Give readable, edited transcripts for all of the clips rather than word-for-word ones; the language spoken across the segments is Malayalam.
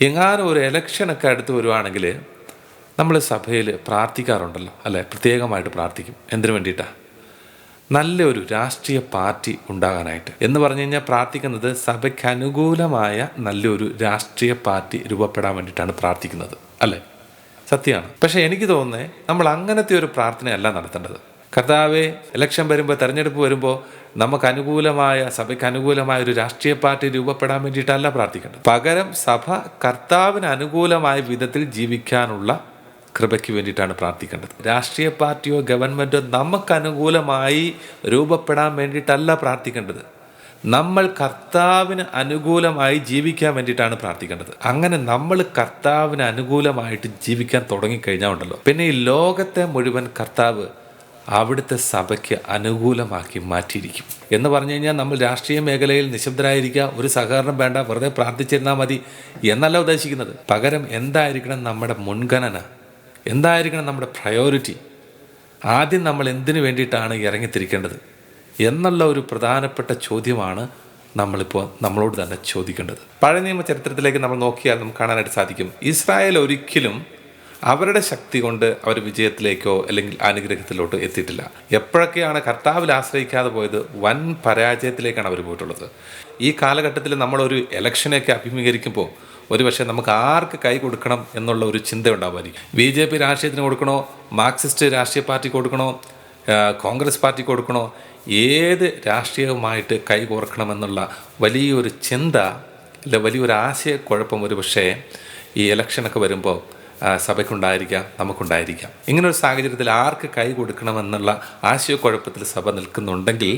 എങ്ങാനും ഒരു ഇലക്ഷനൊക്കെ അടുത്ത് വരുവാണെങ്കിൽ നമ്മൾ സഭയിൽ പ്രാർത്ഥിക്കാറുണ്ടല്ലോ അല്ലേ? പ്രത്യേകമായിട്ട് പ്രാർത്ഥിക്കും. എന്തിനു വേണ്ടിയിട്ടാണ്? നല്ലൊരു രാഷ്ട്രീയ പാർട്ടി ഉണ്ടാകാനായിട്ട്. എന്ന് പറഞ്ഞു കഴിഞ്ഞാൽ പ്രാർത്ഥിക്കുന്നത് സഭയ്ക്ക് അനുകൂലമായ നല്ലൊരു രാഷ്ട്രീയ പാർട്ടി രൂപപ്പെടാൻ വേണ്ടിയിട്ടാണ് പ്രാർത്ഥിക്കുന്നത്, അല്ലേ? സത്യമാണ്. പക്ഷേ എനിക്ക് തോന്നുന്നത് നമ്മൾ അങ്ങനത്തെ ഒരു പ്രാർത്ഥനയല്ല നടത്തേണ്ടത്. കർത്താവെ, ഇലക്ഷൻ വരുമ്പോൾ, തെരഞ്ഞെടുപ്പ് വരുമ്പോൾ നമുക്ക് അനുകൂലമായ, സഭയ്ക്ക് അനുകൂലമായ ഒരു രാഷ്ട്രീയ പാർട്ടി രൂപപ്പെടാൻ വേണ്ടിയിട്ടല്ല പ്രാർത്ഥിക്കേണ്ടത്. പകരം സഭ കർത്താവിന് അനുകൂലമായ വിധത്തിൽ ജീവിക്കാനുള്ള കൃപയ്ക്ക് വേണ്ടിയിട്ടാണ് പ്രാർത്ഥിക്കേണ്ടത്. രാഷ്ട്രീയ പാർട്ടിയോ ഗവൺമെൻറ്റോ നമുക്ക് അനുകൂലമായി രൂപപ്പെടാൻ വേണ്ടിയിട്ടല്ല പ്രാർത്ഥിക്കേണ്ടത്. നമ്മൾ കർത്താവിന് അനുകൂലമായി ജീവിക്കാൻ വേണ്ടിയിട്ടാണ് പ്രാർത്ഥിക്കേണ്ടത്. അങ്ങനെ നമ്മൾ കർത്താവിന് അനുകൂലമായിട്ട് ജീവിക്കാൻ തുടങ്ങിക്കഴിഞ്ഞാൽ ഉണ്ടല്ലോ, പിന്നെ ഈ ലോകത്തെ മുഴുവൻ കർത്താവ് അവിടുത്തെ സഭയ്ക്ക് അനുകൂലമാക്കി മാറ്റിയിരിക്കും. എന്ന് പറഞ്ഞു കഴിഞ്ഞാൽ നമ്മൾ രാഷ്ട്രീയ മേഖലയിൽ നിശബ്ദരായിരിക്കുക, ഒരു സഹകരണം വേണ്ട, വെറുതെ പ്രാർത്ഥിച്ചിരുന്നാൽ മതി എന്നല്ല ഉദ്ദേശിക്കുന്നത്. പകരം എന്തായിരിക്കണം നമ്മുടെ മുൻഗണന, എന്തായിരിക്കണം നമ്മുടെ പ്രയോറിറ്റി, ആദ്യം നമ്മൾ എന്തിനു വേണ്ടിയിട്ടാണ് ഇറങ്ങിത്തിരിക്കേണ്ടത് എന്നുള്ള ഒരു പ്രധാനപ്പെട്ട ചോദ്യമാണ് നമ്മളിപ്പോൾ നമ്മളോട് തന്നെ ചോദിക്കേണ്ടത്. പഴയ നിയമ ചരിത്രത്തിലേക്ക് നമ്മൾ നോക്കിയാൽ നമുക്ക് കാണാനായിട്ട് സാധിക്കും, ഇസ്രായേൽ ഒരിക്കലും അവരുടെ ശക്തി കൊണ്ട് അവർ വിജയത്തിലേക്കോ അല്ലെങ്കിൽ അനുഗ്രഹത്തിലോട്ടോ എത്തിയിട്ടില്ല. എപ്പോഴൊക്കെയാണ് കർത്താവിൽ ആശ്രയിക്കാതെ പോയത്, വൻ പരാജയത്തിലേക്കാണ് അവർ പോയിട്ടുള്ളത്. ഈ കാലഘട്ടത്തിൽ നമ്മളൊരു ഇലക്ഷനെയൊക്കെ അഭിമുഖീകരിക്കുമ്പോൾ ഒരുപക്ഷെ നമുക്ക് ആർക്ക് കൈ കൊടുക്കണം എന്നുള്ള ഒരു ചിന്ത ഉണ്ടാവുമായിരിക്കും. BJP രാഷ്ട്രീയത്തിന് കൊടുക്കണോ, മാർക്സിസ്റ്റ് രാഷ്ട്രീയ പാർട്ടി കൊടുക്കണോ, കോൺഗ്രസ് പാർട്ടി കൊടുക്കണോ, ഏത് രാഷ്ട്രീയവുമായിട്ട് കൈ കോർക്കണമെന്നുള്ള വലിയൊരു ചിന്ത, അല്ല വലിയൊരു ആശയക്കുഴപ്പം ഒരുപക്ഷെ ഈ ഇലക്ഷനൊക്കെ വരുമ്പോൾ സഭയ്ക്കുണ്ടായിരിക്കാം, നമുക്കുണ്ടായിരിക്കാം. ഇങ്ങനൊരു സാഹചര്യത്തിൽ ആർക്ക് കൈ കൊടുക്കണമെന്നുള്ള ആശയക്കുഴപ്പത്തിൽ സഭ നിൽക്കുന്നുണ്ടെങ്കിൽ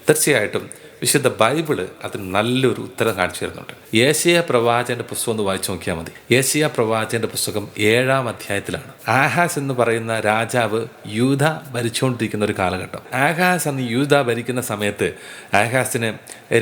തീർച്ചയായിട്ടും വിശുദ്ധ ബൈബിള് അതിന് നല്ലൊരു ഉത്തരം കാണിച്ചു തരുന്നുണ്ട്. യേശയ്യാ പ്രവാചകന്റെ പുസ്തകം ഒന്ന് വായിച്ചു നോക്കിയാൽ മതി. യേശയ്യാ പ്രവാചകന്റെ പുസ്തകം 7-ാം അധ്യായത്തിലാണ്. ആഹാസ് എന്ന് പറയുന്ന രാജാവ് യൂദ ഭരിച്ചുകൊണ്ടിരിക്കുന്ന ഒരു കാലഘട്ടം. ആഹാസ് അന്ന് യൂദ ഭരിക്കുന്ന സമയത്ത് ആഹാസിന്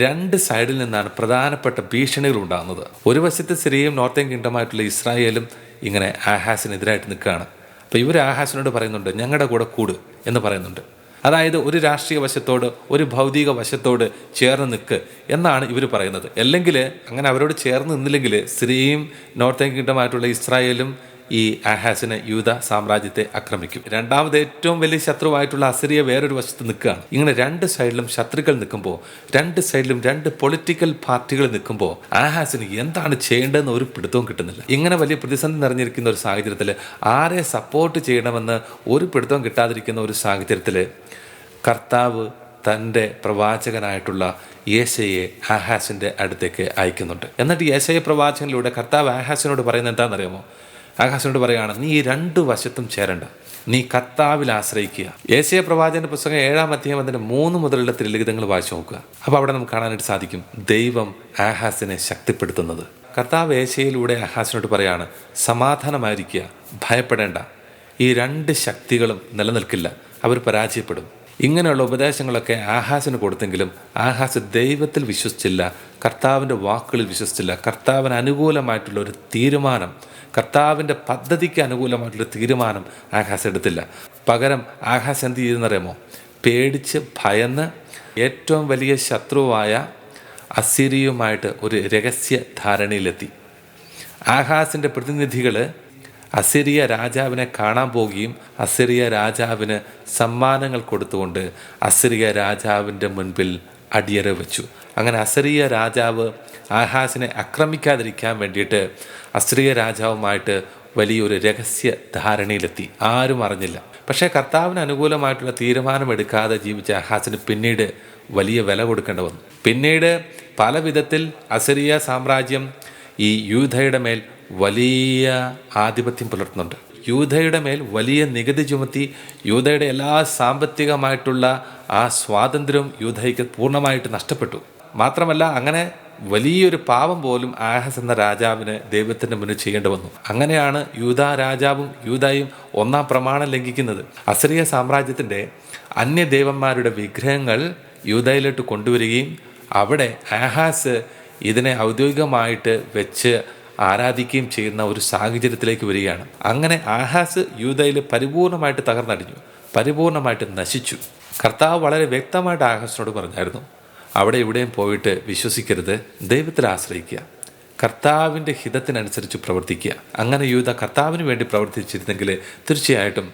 2 സൈഡിൽ നിന്നാണ് പ്രധാനപ്പെട്ട ഭീഷണികൾ ഉണ്ടാകുന്നത്. ഒരു വശത്ത് സിറിയയും നോർത്തേൺ കിങ്ഡമായിട്ടുള്ള ഇസ്രായേലും ഇങ്ങനെ ആഹാസിനെതിരായിട്ട് നിൽക്കുകയാണ്. അപ്പോൾ ഇവർ ആഹാസിനോട് പറയുന്നുണ്ട്, ഞങ്ങളുടെ കൂടെ കൂട് എന്ന് പറയുന്നുണ്ട്. അതായത് ഒരു രാഷ്ട്രീയ വശത്തോട്, ഒരു ഭൗതിക വശത്തോട് ചേർന്ന് നിൽക്ക് എന്നാണ് ഇവർ പറയുന്നത്. അല്ലെങ്കിൽ അങ്ങനെ അവരോട് ചേർന്ന് നിന്നില്ലെങ്കിൽ സിറിയയും നോർത്തേൺ കിങ്ഡമായിട്ടുള്ള ഇസ്രായേലും ഈ ആഹാസിനെ യൂദ സാമ്രാജ്യത്തെ ആക്രമിക്കും. രണ്ടാമത് ഏറ്റവും വലിയ ശത്രുവായിട്ടുള്ള അസിറിയ വേറൊരു വശത്ത് നിൽക്കുകയാണ്. ഇങ്ങനെ 2 സൈഡിലും ശത്രുക്കൾ നിൽക്കുമ്പോൾ, 2 സൈഡിലും 2 പൊളിറ്റിക്കൽ പാർട്ടികൾ നിൽക്കുമ്പോൾ ആഹാസിന് എന്താണ് ചെയ്യേണ്ടതെന്ന് ഒരു പിടുത്തവും കിട്ടുന്നില്ല. ഇങ്ങനെ വലിയ പ്രതിസന്ധി നിറഞ്ഞിരിക്കുന്ന ഒരു സാഹചര്യത്തിൽ ആരെ സപ്പോർട്ട് ചെയ്യണമെന്ന് ഒരു പിടുത്തവും കിട്ടാതിരിക്കുന്ന ഒരു സാഹചര്യത്തിൽ കർത്താവ് തൻ്റെ പ്രവാചകനായിട്ടുള്ള യേശയെ ആഹാസിൻ്റെ അടുത്തേക്ക് അയക്കുന്നുണ്ട്. എന്നിട്ട് യേശയ പ്രവാചകനിലൂടെ കർത്താവ് ആഹാസിനോട് പറയുന്നത് എന്താണെന്നറിയാമോ? ആഹാസിനോട് പറയുകയാണ്, നീ 2 വശത്തും ചേരണ്ട, നീ കർത്താവിൽ ആശ്രയിക്കുക. യേശയ്യാ പ്രവാചകന്റെ പുസ്തകം 7-ാം അധ്യായം 3 മുതലുള്ള തിരുലിഖിതങ്ങൾ വായിച്ചു നോക്കുക. അപ്പോൾ അവിടെ നമുക്ക് കാണാനായിട്ട് സാധിക്കും ദൈവം ആഹാസിനെ ശക്തിപ്പെടുത്തുന്നത്. കർത്താവ് യേശയിലൂടെ ആഹാസിനോട് പറയാണ്, സമാധാനമായിരിക്കുക, ഭയപ്പെടേണ്ട, ഈ 2 ശക്തികളും നിലനിൽക്കില്ല, അവർ പരാജയപ്പെടും. ഇങ്ങനെയുള്ള ഉപദേശങ്ങളൊക്കെ ആഹാസിന് കൊടുത്തെങ്കിലും ആഹാസ് ദൈവത്തിൽ വിശ്വസിച്ചില്ല, കർത്താവിൻ്റെ വാക്കുകളിൽ വിശ്വസിച്ചില്ല. കർത്താവിന് അനുകൂലമായിട്ടുള്ള ഒരു തീരുമാനം, കർത്താവിൻ്റെ പദ്ധതിക്ക് അനുകൂലമായിട്ടുള്ള തീരുമാനം ആഹാസ് എടുത്തില്ല. പകരം ആഹാസ് എന്ത് ചെയ്തെന്നറിയാമോ? പേടിച്ച് ഭയന്ന് ഏറ്റവും വലിയ ശത്രുവായ അസിറിയുമായിട്ട് ഒരു രഹസ്യ ധാരണയിലെത്തി. ആഹാസിൻ്റെ പ്രതിനിധികൾ അസിറിയ രാജാവിനെ കാണാൻ പോവുകയും അസിറിയ രാജാവിന് സമ്മാനങ്ങൾ കൊടുത്തുകൊണ്ട് അസിറിയ രാജാവിൻ്റെ മുൻപിൽ അടിയറ വെച്ചു. അങ്ങനെ അസിറിയ രാജാവ് ആഹാസിനെ ആക്രമിക്കാതിരിക്കാൻ വേണ്ടിയിട്ട് അസിറിയ രാജാവുമായിട്ട് വലിയൊരു രഹസ്യ ധാരണയിലെത്തി. ആരും അറിഞ്ഞില്ല. പക്ഷേ കർത്താവിന് അനുകൂലമായിട്ടുള്ള തീരുമാനമെടുക്കാതെ ജീവിച്ച ആഹാസിന് പിന്നീട് വലിയ വില കൊടുക്കേണ്ടി വന്നു. പിന്നീട് പല വിധത്തിൽ അസിറിയ സാമ്രാജ്യം ഈ യൂദയുടെ മേൽ വലിയ ആധിപത്യം പുലർത്തുന്നുണ്ട്. യൂദയുടെ മേൽ വലിയ നികുതി ചുമത്തി യൂദയുടെ എല്ലാ സാമ്പത്തികമായിട്ടുള്ള ആ സ്വാതന്ത്ര്യവും യൂദയ്ക്ക് പൂർണ്ണമായിട്ട് നഷ്ടപ്പെട്ടു. മാത്രമല്ല അങ്ങനെ വലിയൊരു പാപം പോലും ആഹാസ് എന്ന രാജാവിന് ദൈവത്തിൻ്റെ മുന്നിൽ ചെയ്യേണ്ടി വന്നു. അങ്ങനെയാണ് യൂദാ രാജാവും യൂദായും 1-ാം പ്രമാണം ലംഘിക്കുന്നത്. അസിറിയ സാമ്രാജ്യത്തിൻ്റെ അന്യദേവന്മാരുടെ വിഗ്രഹങ്ങൾ യൂദയിലോട്ട് കൊണ്ടുവരികയും അവിടെ ആഹാസ് ഇതിനെ ഔദ്യോഗികമായിട്ട് വെച്ച് ആരാധിക്കുകയും ചെയ്യുന്ന ഒരു സാഹചര്യത്തിലേക്ക് വരികയാണ്. അങ്ങനെ ആഹാസ് യൂദയിൽ പരിപൂർണമായിട്ട് തകർന്നടിഞ്ഞു, പരിപൂർണമായിട്ട് നശിച്ചു. കർത്താവ് വളരെ വ്യക്തമായിട്ട് ആഹാസിനോട് പറഞ്ഞായിരുന്നു, അവിടെ ഇവിടെയും പോയിട്ട് വിശ്വസിക്കരുത്, ദൈവത്തിൽ ആശ്രയിക്കുക, കർത്താവിൻ്റെ ഹിതത്തിനനുസരിച്ച് പ്രവർത്തിക്കുക. അങ്ങനെ യൂദ കർത്താവിന് വേണ്ടി പ്രവർത്തിച്ചിരുന്നെങ്കിൽ തീർച്ചയായിട്ടും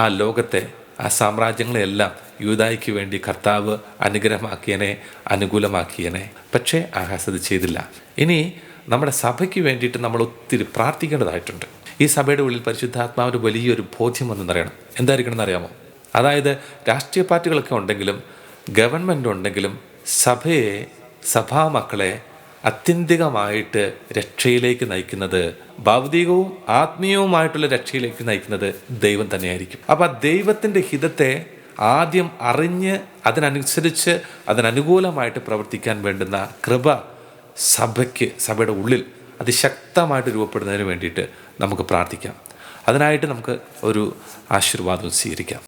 ആ ലോകത്തെ, ആ സാമ്രാജ്യങ്ങളെല്ലാം യൂദായ്ക്ക് വേണ്ടി കർത്താവ് അനുഗ്രഹമാക്കിയനെ, അനുകൂലമാക്കിയനെ. പക്ഷേ ആഹാസ് അത് ചെയ്തില്ല. ഇനി നമ്മുടെ സഭയ്ക്ക് വേണ്ടിയിട്ട് നമ്മൾ ഒത്തിരി പ്രാർത്ഥിക്കേണ്ടതായിട്ടുണ്ട്. ഈ സഭയുടെ ഉള്ളിൽ പരിശുദ്ധാത്മാവിൻ്റെ വലിയൊരു ബോധ്യം വന്നെന്നറിയണം. എന്തായിരിക്കണം എന്നറിയാമോ? അതായത് രാഷ്ട്രീയ പാർട്ടികളൊക്കെ ഉണ്ടെങ്കിലും ഗവൺമെൻറ് ഉണ്ടെങ്കിലും സഭയെ, സഭാമക്കളെ ആത്യന്തികമായിട്ട് രക്ഷയിലേക്ക് നയിക്കുന്നത്, ഭൗതികവും ആത്മീയവുമായിട്ടുള്ള രക്ഷയിലേക്ക് നയിക്കുന്നത് ദൈവം തന്നെയായിരിക്കും. അപ്പോൾ ദൈവത്തിൻ്റെ ഹിതത്തെ ആദ്യം അറിഞ്ഞ് അതിനനുസരിച്ച് അതിനനുകൂലമായിട്ട് പ്രവർത്തിക്കാൻ വേണ്ടുന്ന കൃപ സഭയ്ക്ക്, സഭയുടെ ഉള്ളിൽ അതിശക്തമായിട്ട് രൂപപ്പെടുന്നതിന് വേണ്ടിയിട്ട് നമുക്ക് പ്രാർത്ഥിക്കാം. അതിനായിട്ട് നമുക്ക് ഒരു ആശീർവാദം സ്വീകരിക്കാം.